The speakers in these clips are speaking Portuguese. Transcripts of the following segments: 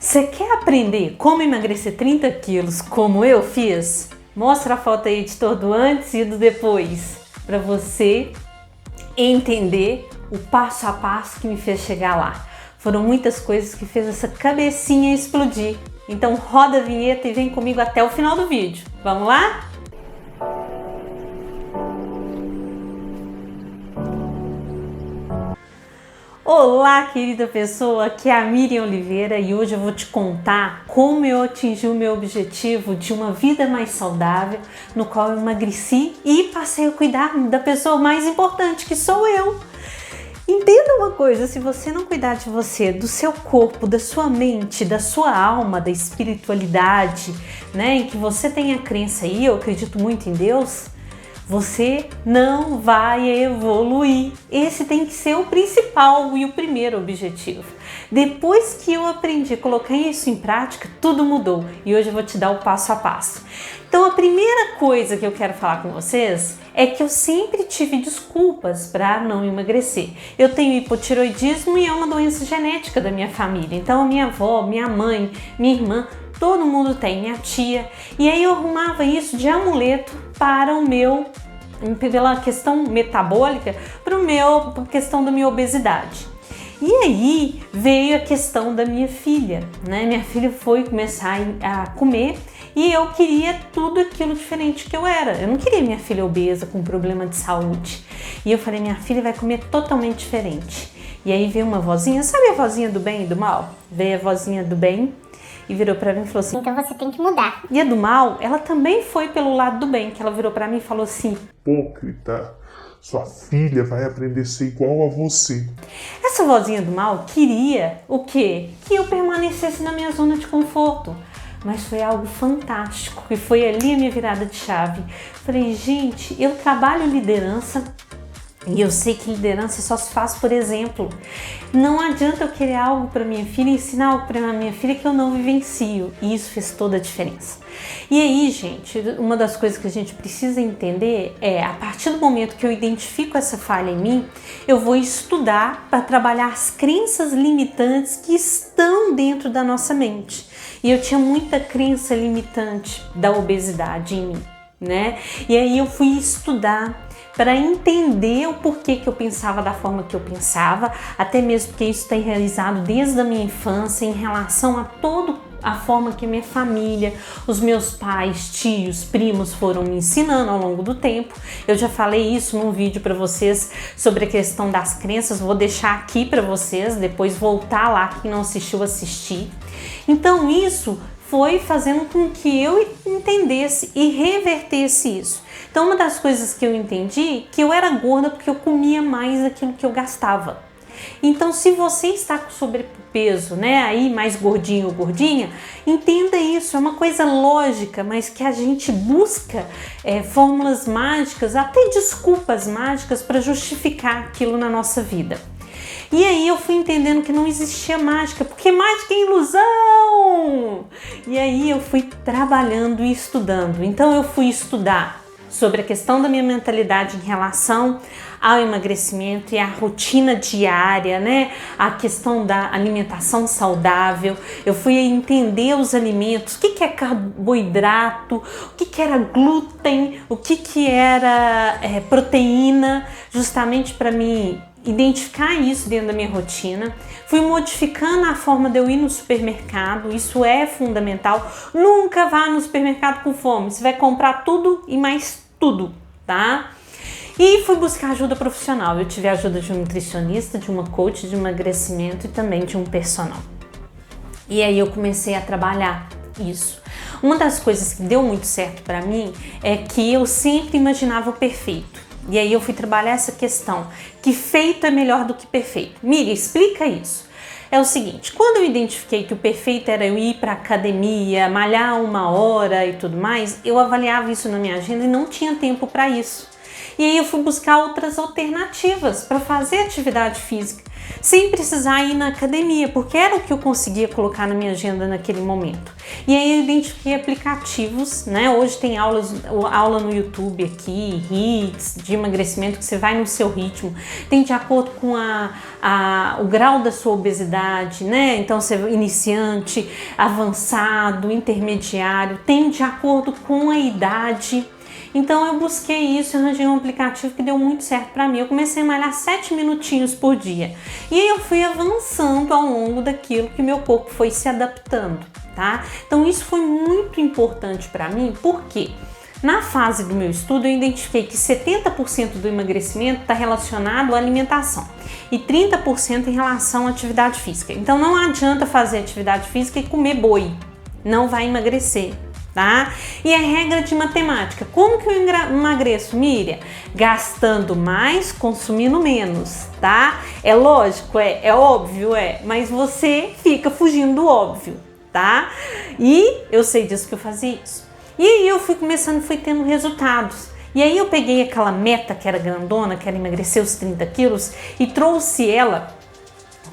Você quer aprender como emagrecer 30 quilos como eu fiz? Mostra a foto aí, editor, do antes e do depois, para você entender o passo a passo que me fez chegar lá. Foram muitas coisas que fez essa cabecinha explodir. Então roda a vinheta e vem comigo até o final do vídeo. Vamos lá? Olá, querida pessoa, aqui é a Miriam Oliveira e hoje eu vou te contar como eu atingi o meu objetivo de uma vida mais saudável, no qual eu emagreci e passei a cuidar da pessoa mais importante, que sou eu. Entenda uma coisa, se você não cuidar de você, do seu corpo, da sua mente, da sua alma, da espiritualidade, né, em que você tem a crença aí, eu acredito muito em Deus, você não vai evoluir. Esse tem que ser o principal e o primeiro objetivo. Depois que eu aprendi a colocar isso em prática, tudo mudou e hoje eu vou te dar o passo a passo. Então a primeira coisa que eu quero falar com vocês é que eu sempre tive desculpas para não emagrecer. Eu tenho hipotireoidismo e é uma doença genética da minha família. Então minha avó, minha mãe, minha irmã, todo mundo tem, minha tia. E aí eu arrumava isso de amuleto para o meu, pela questão metabólica, para a questão da minha obesidade. E aí veio a questão da minha filha, né? Minha filha foi começar a comer e eu queria tudo aquilo diferente que eu era. Eu não queria minha filha obesa com problema de saúde. E eu falei, minha filha vai comer totalmente diferente. E aí veio uma vozinha, sabe a vozinha do bem e do mal? Veio a vozinha do bem e virou pra mim e falou assim, então você tem que mudar. E a do mal, ela também foi pelo lado do bem, que ela virou pra mim e falou assim, hipócrita, sua filha vai aprender a ser igual a você. Essa vozinha do mal queria o quê? Que eu permanecesse na minha zona de conforto. Mas foi algo fantástico e foi ali a minha virada de chave. Falei, gente, eu trabalho liderança e eu sei que liderança só se faz por exemplo. Não adianta eu querer algo para minha filha, ensinar algo para minha filha que eu não vivencio. E isso fez toda a diferença. E aí, gente, uma das coisas que a gente precisa entender é, a partir do momento que eu identifico essa falha em mim, eu vou estudar para trabalhar as crenças limitantes que estão dentro da nossa mente. E eu tinha muita crença limitante da obesidade em mim, né? E aí eu fui estudar para entender o porquê que eu pensava da forma que eu pensava, até mesmo porque isso está enraizado desde a minha infância em relação a toda a forma que minha família, os meus pais, tios, primos foram me ensinando ao longo do tempo. Eu já falei isso num vídeo para vocês sobre a questão das crenças, vou deixar aqui para vocês, depois voltar lá, quem não assistiu, assistir. Então isso foi fazendo com que eu entendesse e revertesse isso. Então uma das coisas que eu entendi, que eu era gorda porque eu comia mais daquilo que eu gastava. Então se você está com sobrepeso, né, aí mais gordinho ou gordinha, entenda isso, é uma coisa lógica, mas que a gente busca fórmulas mágicas, até desculpas mágicas para justificar aquilo na nossa vida. E aí eu fui entendendo que não existia mágica, porque mágica é ilusão! E aí eu fui trabalhando e estudando. Então eu fui estudar sobre a questão da minha mentalidade em relação ao emagrecimento e à rotina diária, né? A questão da alimentação saudável. Eu fui entender os alimentos, o que é carboidrato, o que era glúten, o que era proteína, justamente para mim identificar isso dentro da minha rotina. Fui modificando a forma de eu ir no supermercado, isso é fundamental. Nunca vá no supermercado com fome, você vai comprar tudo e mais tudo, tá? E fui buscar ajuda profissional. Eu tive a ajuda de um nutricionista, de uma coach de emagrecimento e também de um personal. E aí eu comecei a trabalhar isso. Uma das coisas que deu muito certo para mim é que eu sempre imaginava o perfeito. E aí eu fui trabalhar essa questão, que feito é melhor do que perfeito. Miriam, explica isso. É o seguinte, quando eu identifiquei que o perfeito era eu ir para academia, malhar 1 hora e tudo mais, eu avaliava isso na minha agenda e não tinha tempo para isso. E aí eu fui buscar outras alternativas para fazer atividade física. sem precisar ir na academia, porque era o que eu conseguia colocar na minha agenda naquele momento. E aí eu identifiquei aplicativos, né? Hoje tem aula no YouTube aqui, hits de emagrecimento, que você vai no seu ritmo, tem de acordo com o grau da sua obesidade, né? Então você é iniciante, avançado, intermediário, tem de acordo com a idade. Então eu busquei isso, arranjei um aplicativo que deu muito certo para mim. Eu comecei a malhar 7 minutinhos por dia. E aí eu fui avançando ao longo daquilo que meu corpo foi se adaptando, tá? Então isso foi muito importante para mim, porque na fase do meu estudo eu identifiquei que 70% do emagrecimento está relacionado à alimentação e 30% em relação à atividade física. Então não adianta fazer atividade física e comer boi, não vai emagrecer. Tá? E a regra de matemática, como que eu emagreço, Miriam? Gastando mais, consumindo menos, tá? É lógico, é óbvio, mas você fica fugindo do óbvio, tá? E eu sei disso que eu fazia isso. E aí eu fui tendo resultados. E aí eu peguei aquela meta que era grandona, que era emagrecer os 30 quilos e trouxe ela,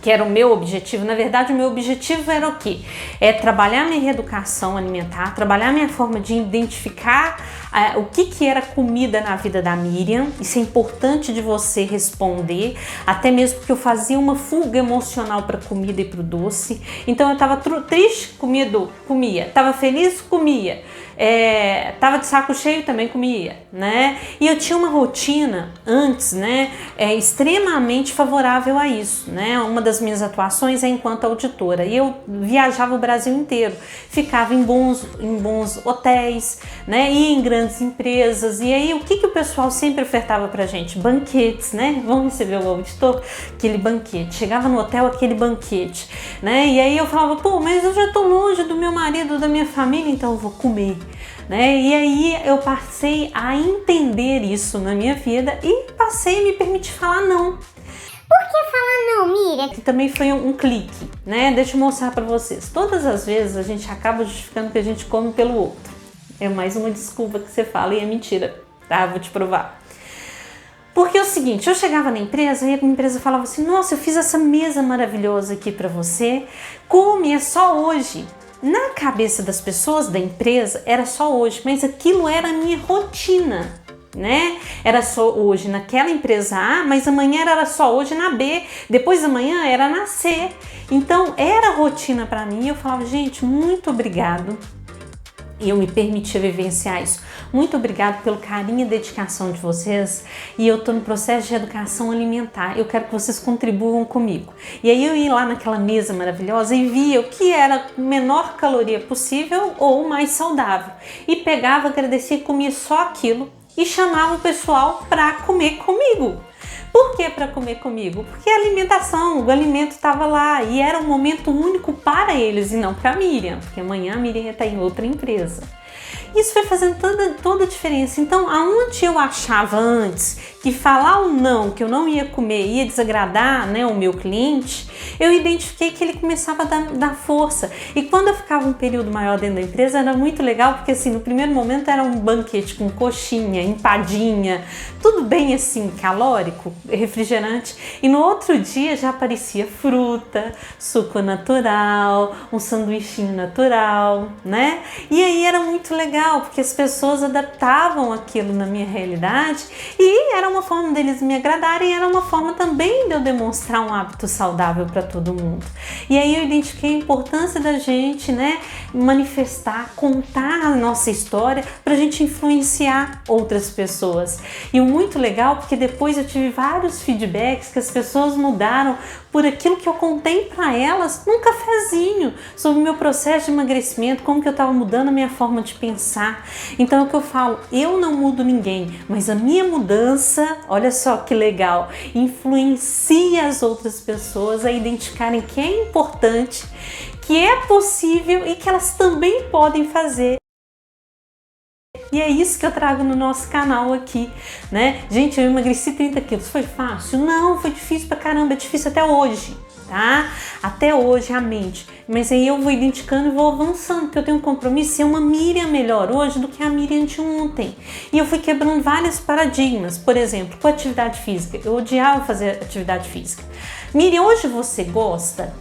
que era o meu objetivo. Na verdade, o meu objetivo era o quê? É trabalhar minha reeducação alimentar, trabalhar minha forma de identificar o que era comida na vida da Miriam. Isso é importante de você responder, até mesmo porque eu fazia uma fuga emocional para comida e para o doce. Então eu estava triste, comia, estava feliz, comia. Tava de saco cheio, também comia, né? E eu tinha uma rotina antes, né, extremamente favorável a isso, né? Uma das minhas atuações é enquanto auditora, e eu viajava o Brasil inteiro, ficava em bons hotéis, né? Ia em grandes empresas. E aí o que o pessoal sempre ofertava pra gente? Banquetes, né? Vamos receber o auditor? Aquele banquete. Chegava no hotel, aquele banquete, né? E aí eu falava, pô, mas eu já tô longe do meu marido, da minha família, então eu vou comer. Né? E aí eu passei a entender isso na minha vida e passei a me permitir falar não. Por que falar não, Miriam? Que também foi um clique, né? Deixa eu mostrar pra vocês. Todas as vezes a gente acaba justificando que a gente come pelo outro. É mais uma desculpa que você fala e é mentira, tá? Vou te provar. Porque é o seguinte, eu chegava na empresa e a empresa falava assim, nossa, eu fiz essa mesa maravilhosa aqui pra você, come, é só hoje. Na cabeça das pessoas da empresa era só hoje, mas aquilo era a minha rotina, né? Era só hoje naquela empresa A, mas amanhã era só hoje na B, depois amanhã era na C. Então era rotina para mim e eu falava, gente, muito obrigado. E eu me permitia vivenciar isso. Muito obrigado pelo carinho e dedicação de vocês. E eu estou no processo de educação alimentar. Eu quero que vocês contribuam comigo. E aí eu ia lá naquela mesa maravilhosa e via o que era a menor caloria possível ou mais saudável. E pegava, agradecia e comia só aquilo e chamava o pessoal para comer comigo. Por que para comer comigo? Porque a alimentação, o alimento estava lá e era um momento único para eles e não para a Miriam, porque amanhã a Miriam ia estar em outra empresa. Isso foi fazendo toda a diferença. Então, aonde eu achava antes que falar o não, que eu não ia comer, ia desagradar, né, o meu cliente, eu identifiquei que ele começava a dar força. E quando eu ficava um período maior dentro da empresa, era muito legal, porque assim, no primeiro momento era um banquete com coxinha, empadinha, tudo bem assim, calórico, refrigerante. E no outro dia já aparecia fruta, suco natural, um sanduichinho natural, né? E aí era muito legal, porque as pessoas adaptavam aquilo na minha realidade e era uma forma deles me agradarem, era uma forma também de eu demonstrar um hábito saudável para todo mundo. E aí eu identifiquei a importância da gente, né, manifestar, contar a nossa história para a gente influenciar outras pessoas. E o muito legal, porque depois eu tive vários feedbacks que as pessoas mudaram por aquilo que eu contei para elas num cafezinho sobre o meu processo de emagrecimento, como que eu estava mudando a minha forma de pensar. Então é o que eu falo, eu não mudo ninguém, mas a minha mudança, olha só que legal, influencia as outras pessoas a identificarem que é importante, que é possível e que elas também podem fazer. E é isso que eu trago no nosso canal aqui, né? Gente, eu emagreci 30 quilos. Foi fácil? Não, foi difícil pra caramba. É difícil até hoje, tá? Até hoje, realmente. Mas aí eu vou identificando e vou avançando, porque eu tenho um compromisso de ser uma Miriam melhor hoje do que a Miriam de ontem. E eu fui quebrando vários paradigmas. Por exemplo, com a atividade física. Eu odiava fazer atividade física. Miriam, hoje você gosta?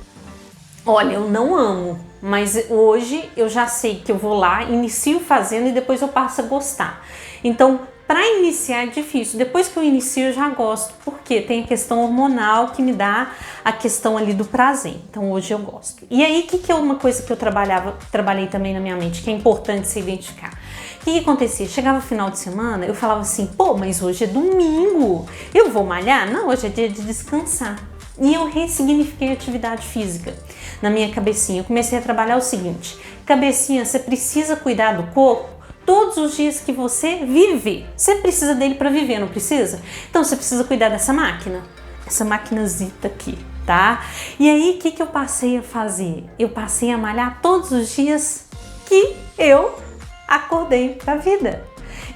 Olha, eu não amo, mas hoje eu já sei que eu vou lá, inicio fazendo e depois eu passo a gostar. Então, para iniciar é difícil, depois que eu inicio eu já gosto, porque tem a questão hormonal que me dá a questão ali do prazer. Então hoje eu gosto. E aí, que é uma coisa que eu trabalhei também na minha mente, que é importante se identificar. O que acontecia? Chegava o final de semana, eu falava assim, pô, mas hoje é domingo, eu vou malhar? Não, hoje é dia de descansar. E eu ressignifiquei a atividade física na minha cabecinha. Eu comecei a trabalhar o seguinte, cabecinha, você precisa cuidar do corpo todos os dias que você vive. Você precisa dele para viver, não precisa? Então você precisa cuidar dessa máquina, essa maquinazita aqui, tá? E aí, o que eu passei a fazer? Eu passei a malhar todos os dias que eu acordei para a vida.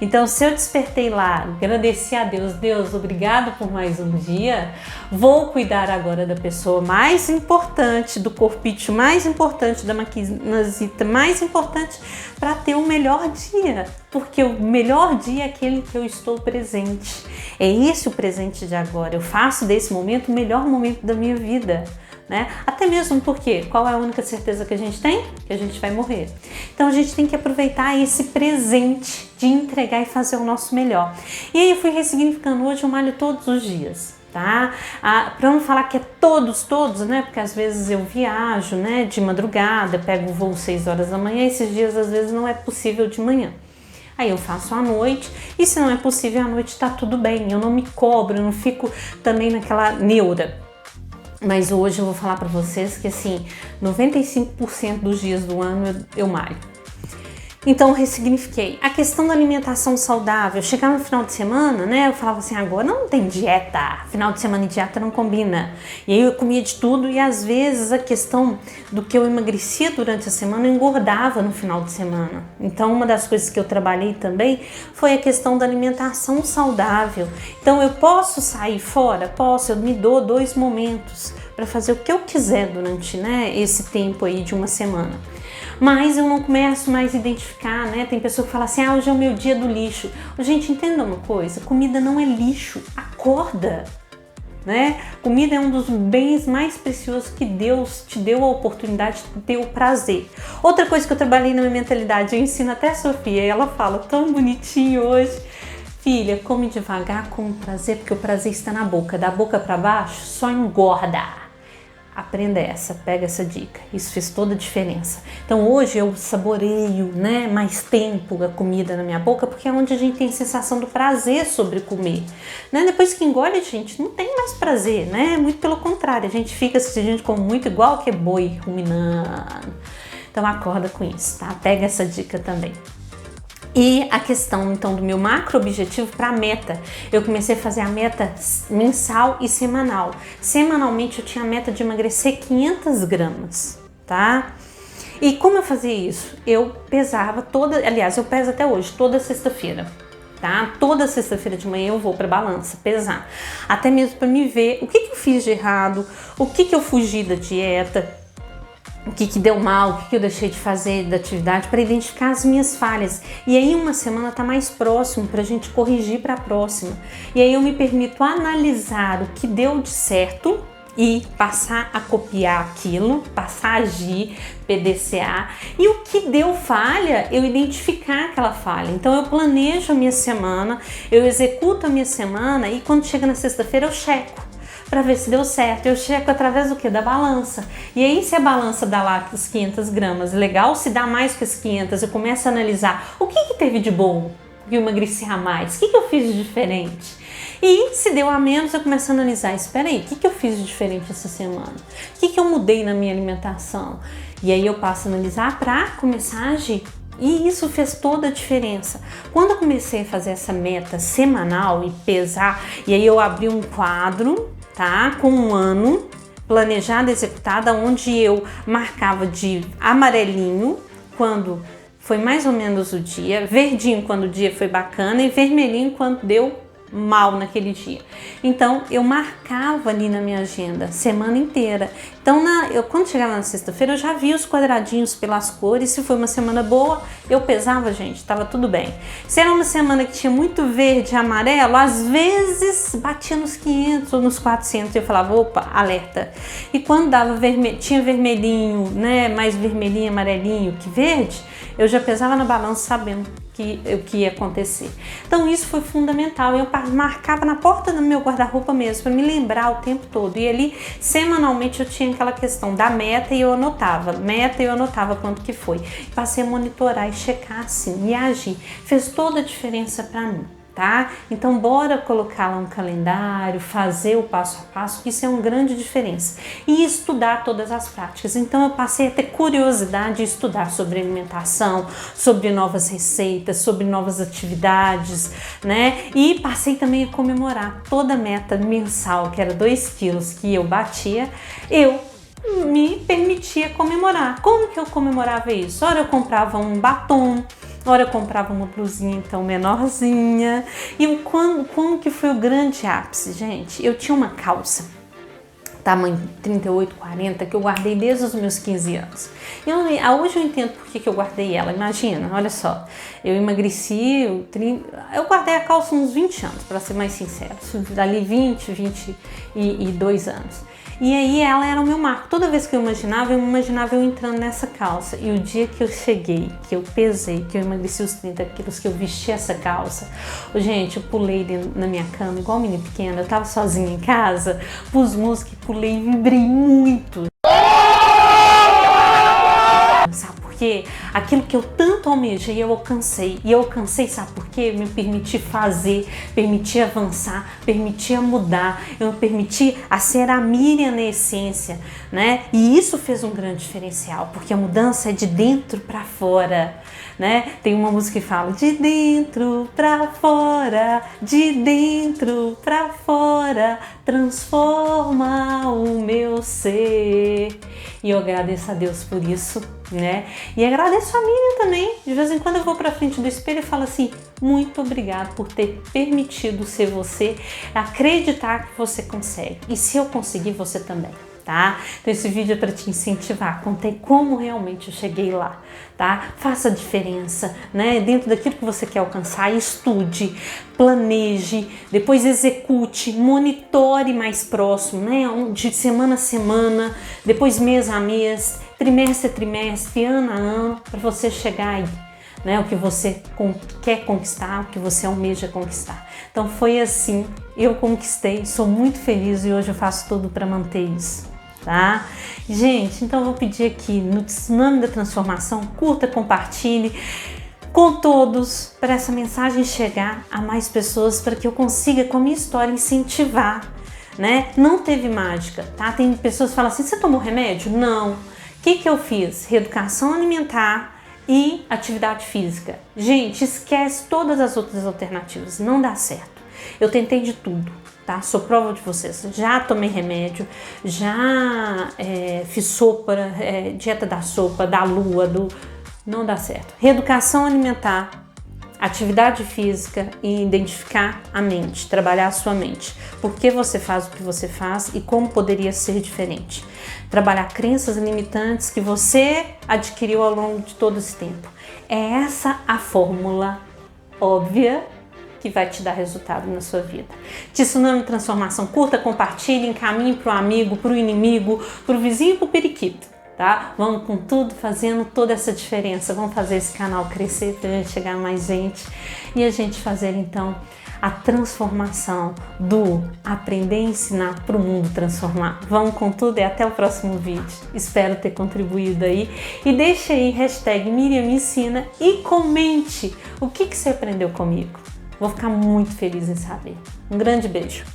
Então, se eu despertei lá, agradeci a Deus, Deus, obrigado por mais um dia, vou cuidar agora da pessoa mais importante, do corpite mais importante, da maquinazita mais importante, para ter o melhor dia, porque o melhor dia é aquele que eu estou presente. É esse o presente de agora, eu faço desse momento o melhor momento da minha vida. Né? Até mesmo porque, qual é a única certeza que a gente tem? Que a gente vai morrer. Então a gente tem que aproveitar esse presente de entregar e fazer o nosso melhor. E aí eu fui ressignificando, hoje eu malho todos os dias, tá? Para não falar que é todos, né? Porque às vezes eu viajo, né? De madrugada, pego o voo 6 horas da manhã, esses dias às vezes não é possível de manhã. Aí eu faço à noite, e se não é possível à noite tá tudo bem, eu não me cobro, eu não fico também naquela neura. Mas hoje eu vou falar para vocês que assim, 95% dos dias do ano eu malho. Então eu ressignifiquei. A questão da alimentação saudável, chegar no final de semana, né, eu falava assim, agora não tem dieta, final de semana e dieta não combina. E aí eu comia de tudo e às vezes a questão do que eu emagrecia durante a semana, eu engordava no final de semana. Então uma das coisas que eu trabalhei também foi a questão da alimentação saudável. Então eu posso sair fora? Posso, eu me dou 2 momentos para fazer o que eu quiser durante, né, esse tempo aí de uma semana. Mas eu não começo mais a identificar, né? Tem pessoa que fala assim, hoje é o meu dia do lixo. Gente, entenda uma coisa, comida não é lixo, acorda, né? Comida é um dos bens mais preciosos que Deus te deu a oportunidade de ter o prazer. Outra coisa que eu trabalhei na minha mentalidade, eu ensino até a Sofia, e ela fala tão bonitinho hoje, filha, come devagar com prazer, porque o prazer está na boca, da boca para baixo só engorda. Aprenda essa, pega essa dica, isso fez toda a diferença. Então hoje eu saboreio, né, mais tempo a comida na minha boca, porque é onde a gente tem a sensação do prazer sobre comer, né? Depois que engole, gente, não tem mais prazer, né? Muito pelo contrário, a gente fica, se a gente come muito igual que é boi ruminando. Então acorda com isso, tá? Pega essa dica também. E a questão, então, do meu macro objetivo para a meta. Eu comecei a fazer a meta mensal e semanal. Semanalmente eu tinha a meta de emagrecer 500 gramas, tá? E como eu fazia isso? Eu pesava aliás, eu peso até hoje, toda sexta-feira, tá? Toda sexta-feira de manhã eu vou para balança pesar. Até mesmo para me ver o que eu fiz de errado, o que eu fugi da dieta, o que deu mal, o que eu deixei de fazer da atividade, para identificar as minhas falhas. E aí uma semana tá mais próximo para a gente corrigir para a próxima. E aí eu me permito analisar o que deu de certo e passar a copiar aquilo, passar a agir, PDCA. E o que deu falha, eu identificar aquela falha. Então eu planejo a minha semana, eu executo a minha semana e quando chega na sexta-feira eu checo para ver se deu certo. Eu checo através do que? Da balança. E aí se a balança dá lá as 500 gramas, legal. Se dá mais que as 500, eu começo a analisar o que teve de bom, que eu emagreci a mais, o que eu fiz de diferente. E se deu a menos, eu começo a analisar, espera aí, o que eu fiz de diferente essa semana? O que eu mudei na minha alimentação? E aí eu passo a analisar para começar a agir. E isso fez toda a diferença. Quando eu comecei a fazer essa meta semanal e pesar, e aí eu abri um quadro, tá? Com um ano planejada, executada, onde eu marcava de amarelinho quando foi mais ou menos o dia, verdinho quando o dia foi bacana e vermelhinho quando deu mal naquele dia. Então eu marcava ali na minha agenda semana inteira. Então, quando chegava na sexta-feira, eu já via os quadradinhos pelas cores. Se foi uma semana boa, eu pesava, gente, estava tudo bem. Se era uma semana que tinha muito verde e amarelo, às vezes batia nos 500 ou nos 400. Eu falava, opa, alerta. E quando dava tinha vermelhinho, né, mais vermelhinho, amarelinho que verde, eu já pesava na balança sabendo o que ia acontecer. Então isso foi fundamental. Eu marcava na porta do meu guarda-roupa mesmo, para me lembrar o tempo todo. E ali, semanalmente, eu tinha aquela questão da meta e eu anotava. Quanto que foi. Passei a monitorar e checar assim, e agir. Fez toda a diferença para mim. Tá? Então bora colocar lá um calendário, fazer o passo a passo, que isso é uma grande diferença. E estudar todas as práticas. Então eu passei a ter curiosidade de estudar sobre alimentação, sobre novas receitas, sobre novas atividades, né? E passei também a comemorar toda a meta mensal, que era 2 quilos que eu batia, eu me permitia comemorar. Como que eu comemorava isso? Ora eu comprava um batom, ora eu comprava uma blusinha então menorzinha. E como que foi o grande ápice, gente? Eu tinha uma calça tamanho 38, 40 que eu guardei desde os meus 15 anos. Hoje eu entendo por que eu guardei ela. Imagina, olha só, eu emagreci, eu guardei a calça uns 20 anos, para ser mais sincero, dali 22 anos. E aí ela era o meu marco. Toda vez que eu imaginava eu entrando nessa calça. E o dia que eu cheguei, que eu pesei, que eu emagreci os 30 quilos, que eu vesti essa calça, gente, eu pulei na minha cama, igual menina pequena, eu tava sozinha em casa, pus música e pulei, vibrei muito. Sabe por quê? Aquilo que eu tanto almejei, eu alcancei. E eu alcancei, sabe por quê? Me permiti fazer, permiti avançar, permiti mudar, eu me permiti a ser a Miriam na essência, né? E isso fez um grande diferencial, porque a mudança é de dentro para fora, né? Tem uma música que fala de dentro para fora, de dentro para fora, transforma o meu ser. E eu agradeço a Deus por isso, né? E agradeço a Miriam também. De vez em quando eu vou pra frente do espelho e falo assim, muito obrigado por ter permitido ser você, acreditar que você consegue. E se eu conseguir, você também, tá? Então esse vídeo é para te incentivar, contei como realmente eu cheguei lá, tá? Faça a diferença, né? Dentro daquilo que você quer alcançar, estude, planeje, depois execute, monitore mais próximo, né? De semana a semana, depois mês a mês, trimestre a trimestre, ano a ano, para você chegar aí, né? O que você quer conquistar, o que você almeja conquistar. Então foi assim, eu conquistei, sou muito feliz e hoje eu faço tudo para manter isso. Tá? Gente, então eu vou pedir aqui no Tsunami da Transformação, curta, compartilhe com todos para essa mensagem chegar a mais pessoas, para que eu consiga com a minha história incentivar, né? Não teve mágica, tá? Tem pessoas que falam assim, você tomou remédio? Não. O que eu fiz? Reeducação alimentar e atividade física. Gente, esquece todas as outras alternativas, não dá certo. Eu tentei de tudo. Tá? Sou prova de vocês, já tomei remédio, já fiz sopa, dieta da sopa, da lua, não dá certo. Reeducação alimentar, atividade física e identificar a mente, trabalhar a sua mente. Por que você faz o que você faz e como poderia ser diferente. Trabalhar crenças limitantes que você adquiriu ao longo de todo esse tempo. É essa a fórmula óbvia que vai te dar resultado na sua vida. Tsunami Transformação, curta, compartilhe, encaminhe para o amigo, para o inimigo, para o vizinho, para o periquito, tá? Vamos com tudo, fazendo toda essa diferença. Vamos fazer esse canal crescer para a gente chegar a mais gente e a gente fazer então a transformação do aprender e ensinar para o mundo transformar. Vamos com tudo e até o próximo vídeo. Espero ter contribuído aí e deixe aí hashtag Miriam me ensina e comente o que você aprendeu comigo. Vou ficar muito feliz em saber. Um grande beijo.